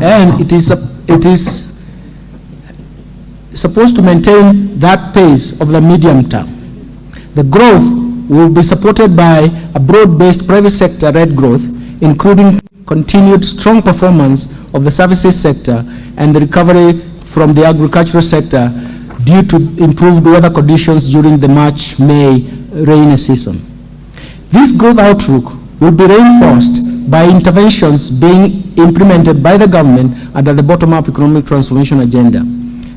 And it is supposed to maintain that pace of the medium term. The growth will be supported by a broad-based private sector-led growth, including continued strong performance of the services sector and the recovery from the agricultural sector due to improved weather conditions during the March-May rainy season. This growth outlook will be reinforced by interventions being implemented by the government under the bottom-up economic transformation agenda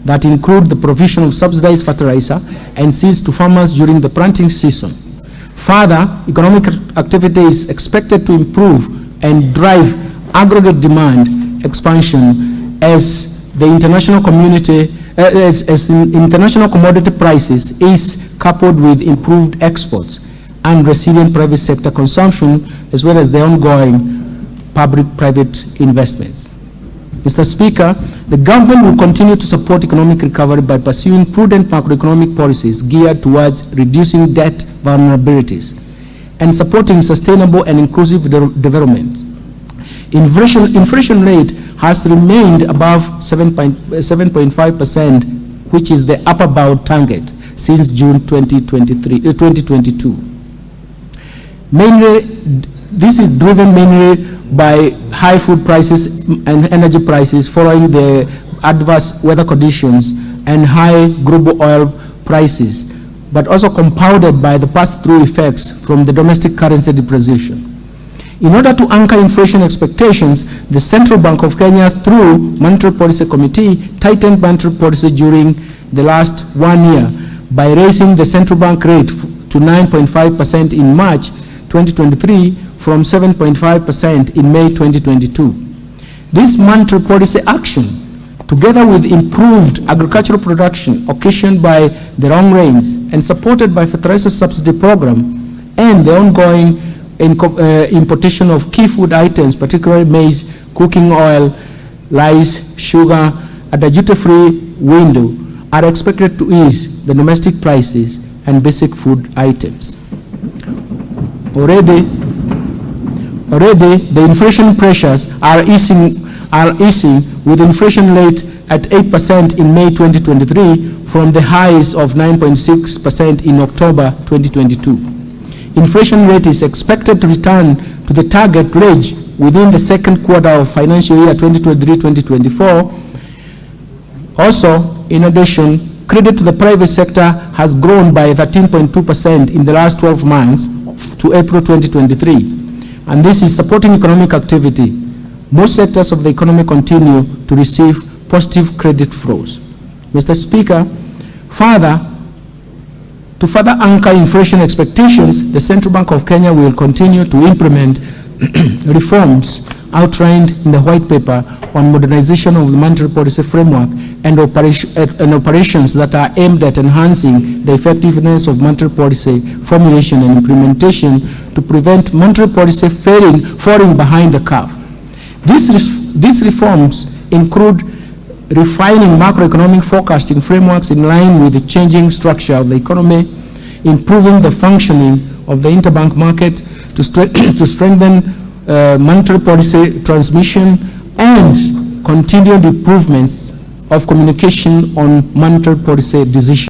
that include the provision of subsidized fertilizer and seeds to farmers during the planting season. Further, economic activity is expected to improve and drive aggregate demand expansion as the international community, international commodity prices is coupled with improved exports and resilient private sector consumption, as well as the ongoing public-private investments. Mr. Speaker, the government will continue to support economic recovery by pursuing prudent macroeconomic policies geared towards reducing debt vulnerabilities and supporting sustainable and inclusive development. Inflation rate has remained above 7.5%, which is the upper bound target since June 2022. This is driven mainly by high food prices and energy prices following the adverse weather conditions and high global oil prices, but also compounded by the pass-through effects from the domestic currency depreciation. In order to anchor inflation expectations, the Central Bank of Kenya, through Monetary Policy Committee, tightened monetary policy during the last 1 year by raising the central bank rate to 9.5% in March 2023 from 7.5% in May 2022. This monetary policy action, together with improved agricultural production occasioned by the long rains and supported by fertilizer subsidy program and the ongoing importation of key food items, particularly maize, cooking oil, rice, sugar, at a duty-free window, are expected to ease the domestic prices and basic food items. Already the inflation pressures are easing with inflation rate at 8% in May 2023 from the highs of 9.6% in October 2022. Inflation rate is expected to return to the target range within the second quarter of financial year 2023-2024. Also, in addition, credit to the private sector has grown by 13.2% in the last 12 months to April 2023, and this is supporting economic activity. Most sectors of the economy continue to receive positive credit flows. Mr. Speaker, to further anchor inflation expectations, the Central Bank of Kenya will continue to implement reforms outlined in the White Paper on modernization of the monetary policy framework and operations that are aimed at enhancing the effectiveness of monetary policy formulation and implementation to prevent monetary policy falling behind the curve. These reforms include refining macroeconomic forecasting frameworks in line with the changing structure of the economy, improving the functioning of the interbank market to strengthen monetary policy transmission, and continued improvements of communication on monetary policy decisions.